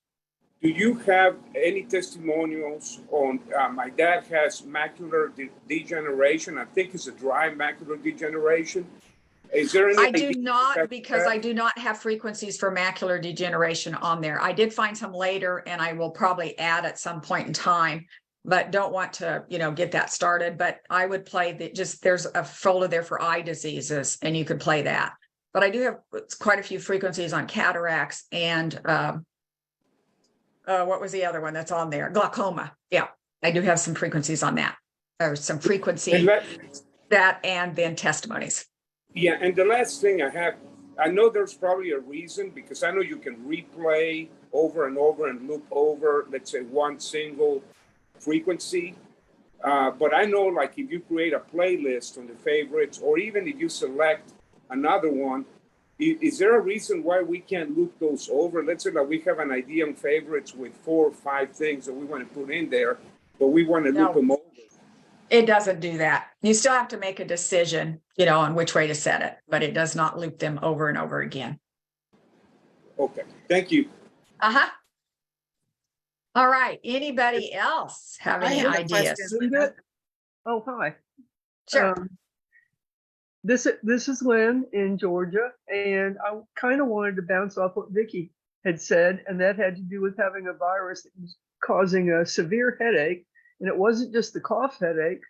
Do you have any testimonials on, my dad has macular degeneration. I think it's a dry macular degeneration. Is there any? I do not, because I do not have frequencies for macular degeneration on there. I did find some later and I will probably add at some point in time, but don't want to, get that started. But I would play there's a folder there for eye diseases and you could play that. But I do have quite a few frequencies on cataracts and, what was the other one that's on there? Glaucoma. Yeah, I do have some frequencies on that. Or some frequency that and then testimonies. Yeah, and the last thing I have, I know there's probably a reason, because I know you can replay over and over and loop over, let's say, one single frequency. But I know, like, if you create a playlist on the favorites, or even if you select another one, is there a reason why we can't loop those over? Let's say that we have an idea on favorites with 4 or 5 things that we want to put in there, but we want to loop them over. It doesn't do that. You still have to make a decision, on which way to set it, but it does not loop them over and over again. Okay, thank you. Uh-huh. All right. Anybody else have any ideas? Oh, hi. Sure. This is Lynn in Georgia, and I kind of wanted to bounce off what Vicki had said, and that had to do with having a virus that was causing a severe headache, and it wasn't just the cough headache.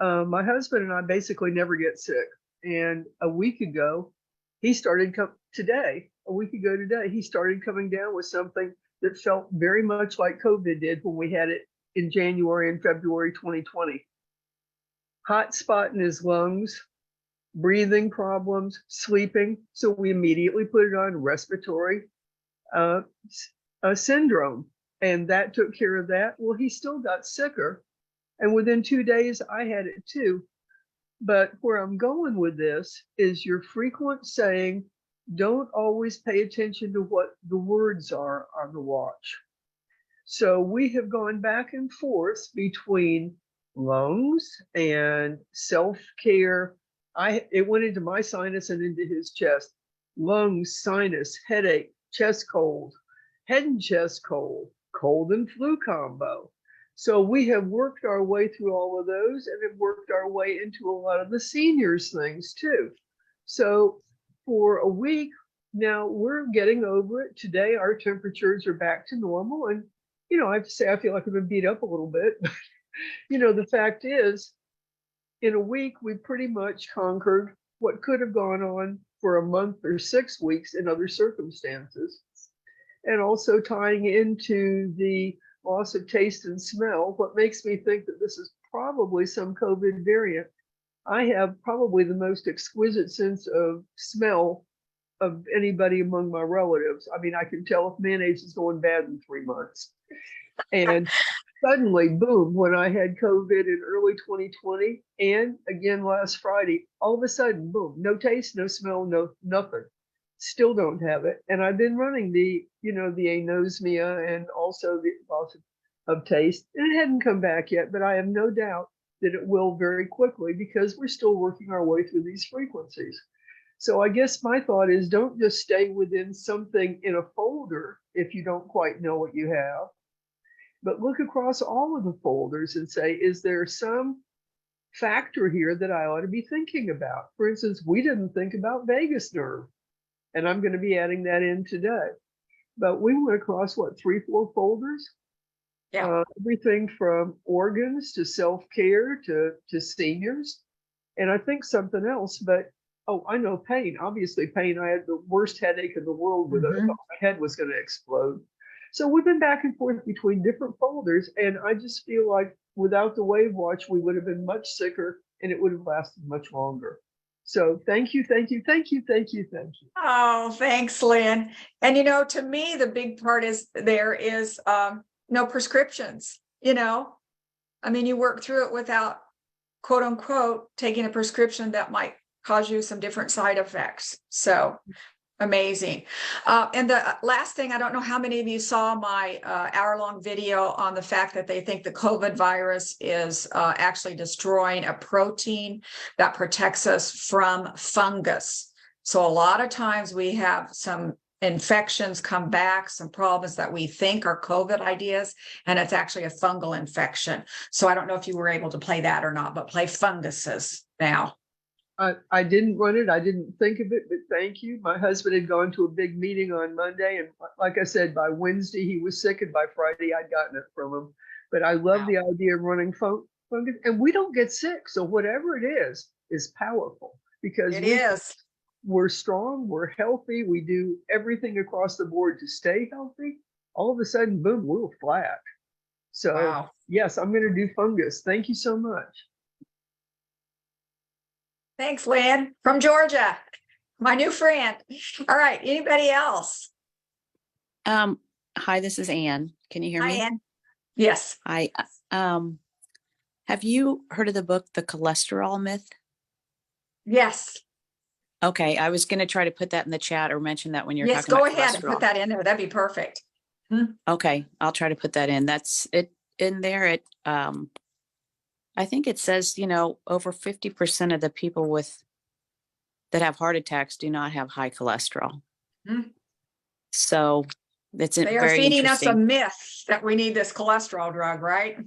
My husband and I basically never get sick, and a week ago, he started today, he started coming down with something that felt very much like COVID did when we had it in January and February 2020. Hot spot in his lungs, breathing problems, sleeping. So we immediately put it on respiratory syndrome, and that took care of that. Well, he still got sicker, and within 2 days I had it too. But where I'm going with this is your frequent saying, don't always pay attention to what the words are on the watch. So we have gone back and forth between lungs and self-care. It went into my sinus and into his chest. Lungs, sinus, headache, chest cold, head and chest cold, cold and flu combo. So we have worked our way through all of those and have worked our way into a lot of the seniors things too. So for a week now, we're getting over it. Today, our temperatures are back to normal. And, I have to say, I feel like I've been beat up a little bit. The fact is, in a week, we pretty much conquered what could have gone on for a month or 6 weeks in other circumstances. And also tying into the loss of taste and smell, what makes me think that this is probably some COVID variant. I have probably the most exquisite sense of smell of anybody among my relatives. I mean, I can tell if mayonnaise is going bad in 3 months. And suddenly, boom, when I had COVID in early 2020 and again last Friday, all of a sudden, boom, no taste, no smell, no nothing. Still don't have it. And I've been running the anosmia and also the loss of taste. And it hadn't come back yet, but I have no doubt that it will very quickly because we're still working our way through these frequencies. So I guess my thought is don't just stay within something in a folder if you don't quite know what you have, but look across all of the folders and say, is there some factor here that I ought to be thinking about? For instance, we didn't think about vagus nerve, and I'm going to be adding that in today. But we went across, 3-4 folders? Yeah. Everything from organs to self-care to seniors. And I think something else, but oh, I know pain. Obviously, pain. I had the worst headache in the world with I thought my head was going to explode. So we've been back and forth between different folders, and I just feel like without the WAVwatch, we would have been much sicker, and it would have lasted much longer. So thank you, thank you, thank you, thank you, thank you. Oh, thanks, Lynn. And to me, the big part is there is no prescriptions. I mean, you work through it without, quote unquote, taking a prescription that might cause you some different side effects. So amazing. And the last thing, I don't know how many of you saw my hour-long video on the fact that they think the COVID virus is actually destroying a protein that protects us from fungus. So a lot of times we have some infections come back, some problems that we think are COVID ideas, and it's actually a fungal infection. So I don't know if you were able to play that or not, but play funguses now. I didn't run it. I didn't think of it, but thank you. My husband had gone to a big meeting on Monday. And like I said, by Wednesday, he was sick. And by Friday, I'd gotten it from him. But I love the idea of running fungus. And we don't get sick. So whatever it is powerful because we're strong. We're healthy. We do everything across the board to stay healthy. All of a sudden, boom, we're flat. So yes, I'm going to do fungus. Thank you so much. Thanks, Lynn, from Georgia, my new friend. All right, anybody else? Hi, this is Ann. Can you hear me? Hi, Ann. Yes. Hi. Have you heard of the book, The Cholesterol Myth? Yes. Okay, I was going to try to put that in the chat or mention that when you're talking go about ahead and cholesterol. put that in there. That'd be perfect. Okay, I'll try to put that in. That's it in there. I think it says, over 50% of the people that have heart attacks do not have high cholesterol. So it's they are very feeding us a interesting. myth that we need this cholesterol drug, right?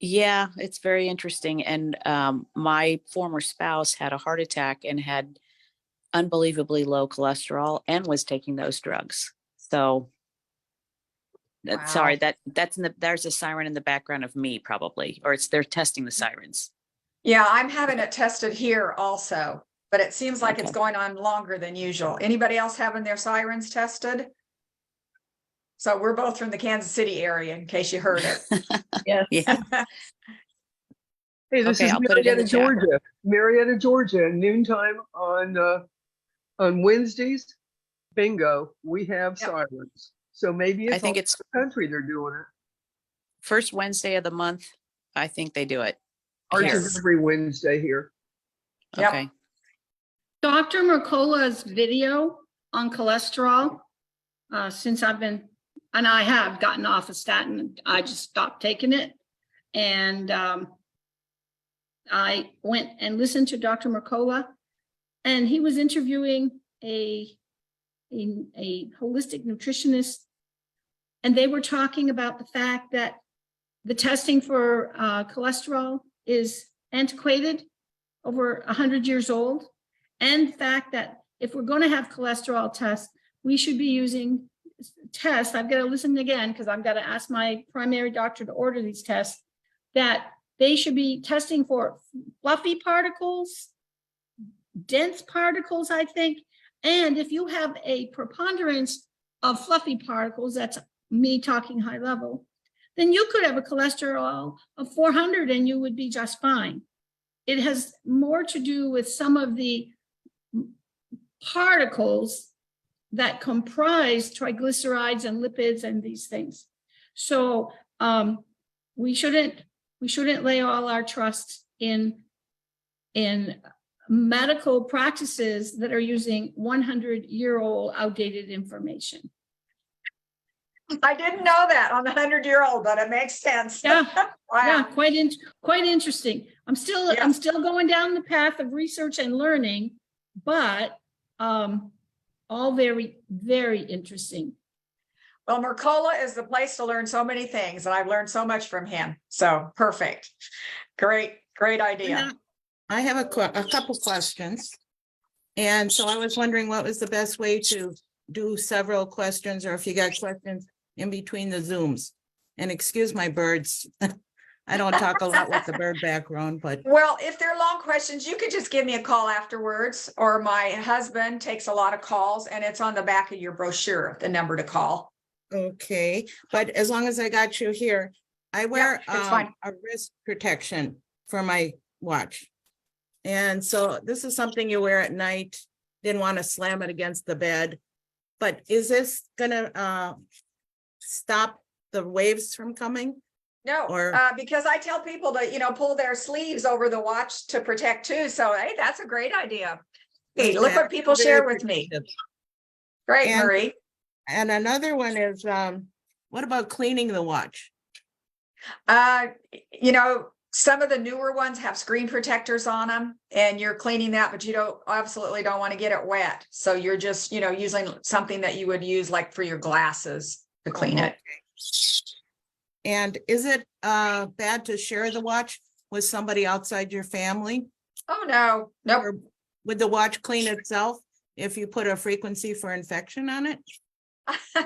Yeah, it's very interesting. And my former spouse had a heart attack and had unbelievably low cholesterol and was taking those drugs. So sorry, there's a siren in the background of me probably, or they're testing the sirens. Yeah, I'm having it tested here also, but it seems like it's going on longer than usual. Anybody else having their sirens tested? So we're both from the Kansas City area, in case you heard it. Yes. Yeah. Hey, this is Marietta, Georgia. Marietta, Georgia, noontime on Wednesdays. Bingo, we have sirens. So maybe it's the country they're doing it. First Wednesday of the month, I think they do it. Ours is every Wednesday here. Okay. Dr. Mercola's video on cholesterol, since I've been and I have gotten off a statin. I just stopped taking it. And I went and listened to Dr. Mercola, and he was interviewing a holistic nutritionist. And they were talking about the fact that the testing for cholesterol is antiquated, over 100 years old. And the fact that if we're going to have cholesterol tests, we should be using tests. I've got to listen again because I've got to ask my primary doctor to order these tests, that they should be testing for fluffy particles, dense particles, I think. And if you have a preponderance of fluffy particles, that's me talking high level, then you could have a cholesterol of 400 and you would be just fine. It has more to do with some of the particles that comprise triglycerides and lipids and these things. So we shouldn't lay all our trust in medical practices that are using 100-year-old outdated information. I didn't know that on the 100-year-old, but it makes sense. Yeah. Wow. Yeah, quite interesting. I'm still going down the path of research and learning, but all very, very interesting. Well, Mercola is the place to learn so many things, and I've learned so much from him. So perfect. Great idea. I have a couple questions. And so I was wondering what was the best way to do several questions, or if you got questions in between the Zooms. And excuse my birds. I don't talk a lot with the bird background, but. Well, if they're long questions, you could just give me a call afterwards, or my husband takes a lot of calls, and it's on the back of your brochure, the number to call. Okay, but as long as I got you here, I wear fine. a wrist protection for my watch. And so this is something you wear at night. Didn't want to slam it against the bed. But is this gonna stop the waves from coming? No, Or- because I tell people to, pull their sleeves over the watch to protect too. So, hey, that's a great idea. Hey, look what people share with me. Great, And- Marie. And another one is, what about cleaning the watch? Some of the newer ones have screen protectors on them, and you're cleaning that, but you absolutely don't want to get it wet. So you're just, using something that you would use like for your glasses to clean it. And is it bad to share the watch with somebody outside your family? Oh, no, nope. Or would the watch clean itself if you put a frequency for infection on it? That's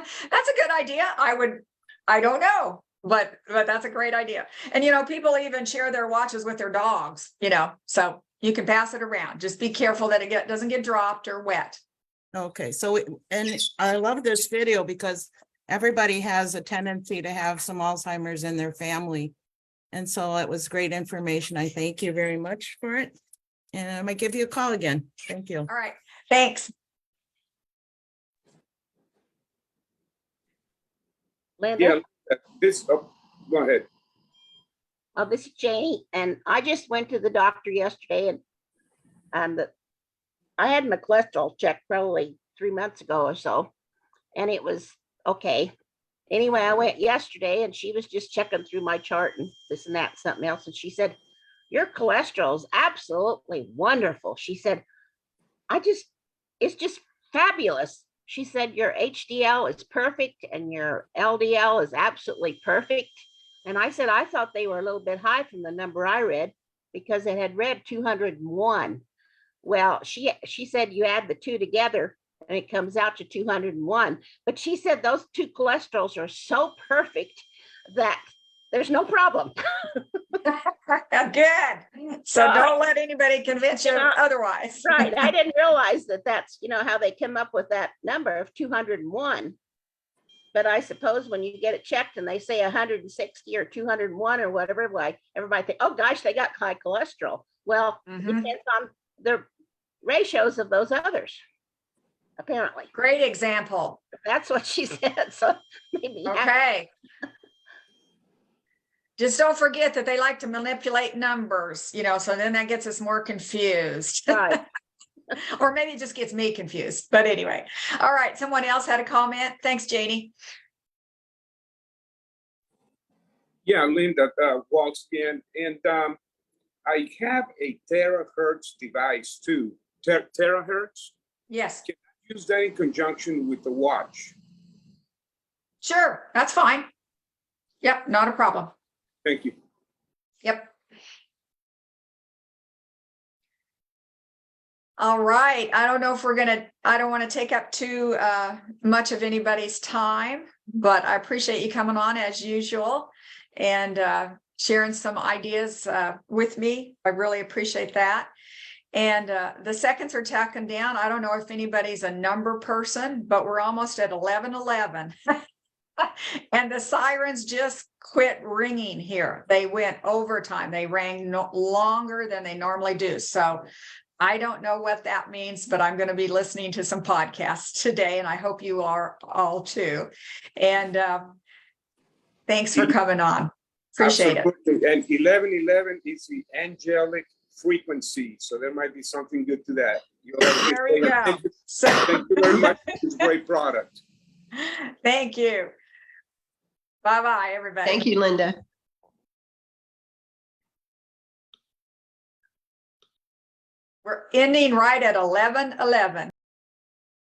a good idea. I don't know, but that's a great idea. And, people even share their watches with their dogs, so you can pass it around. Just be careful that it doesn't get dropped or wet. Okay, so, and I love this video because everybody has a tendency to have some Alzheimer's in their family. And so it was great information. I thank you very much for it. And I might give you a call again. Thank you. All right. Thanks. Linda, Go ahead. this is Janie, and I just went to the doctor yesterday, and I had my cholesterol checked probably 3 months ago or so, and it was okay. Anyway, I went yesterday, and she was just checking through my chart and this and that, and something else, and she said, "Your cholesterol is absolutely wonderful." She said, "It's just fabulous." She said, "Your HDL is perfect and your LDL is absolutely perfect." And I said, I thought they were a little bit high from the number I read because it had read 201. Well, she said you add the two together and it comes out to 201. But she said those two cholesterols are so perfect that there's no problem. Good. So don't let anybody convince you otherwise. Right. I didn't realize that that's, how they came up with that number of 201. But I suppose when you get it checked and they say 160 or 201 or whatever, like everybody think, oh gosh, they got high cholesterol. Well, it depends on the ratios of those others, apparently. Great example. That's what she said. So maybe Okay. Just don't forget that they like to manipulate numbers, so then that gets us more confused. right. Or maybe it just gets me confused. But anyway, all right. Someone else had a comment. Thanks, Janie. Yeah, Linda, Waltz again. And I have a terahertz device too. Terahertz? Yes, Can I use that in conjunction with the watch? sure, that's fine. Yep, not a problem. Thank you. Yep. All right. I don't know if I don't want to take up too much of anybody's time, but I appreciate you coming on as usual and sharing some ideas with me. I really appreciate that. And the seconds are ticking down. I don't know if anybody's a number person, but we're almost at 11:11. And the sirens just quit ringing here. They went overtime. They rang longer than they normally do. So I don't know what that means, but I'm going to be listening to some podcasts today, and I hope you are all too. And thanks for coming on. Appreciate Absolutely. And 1111 is the angelic frequency, so there might be something good to that. There we go. Thank you very much. It's a great product. Thank you. Bye-bye, everybody. Thank you, Linda. We're ending right at 11:11.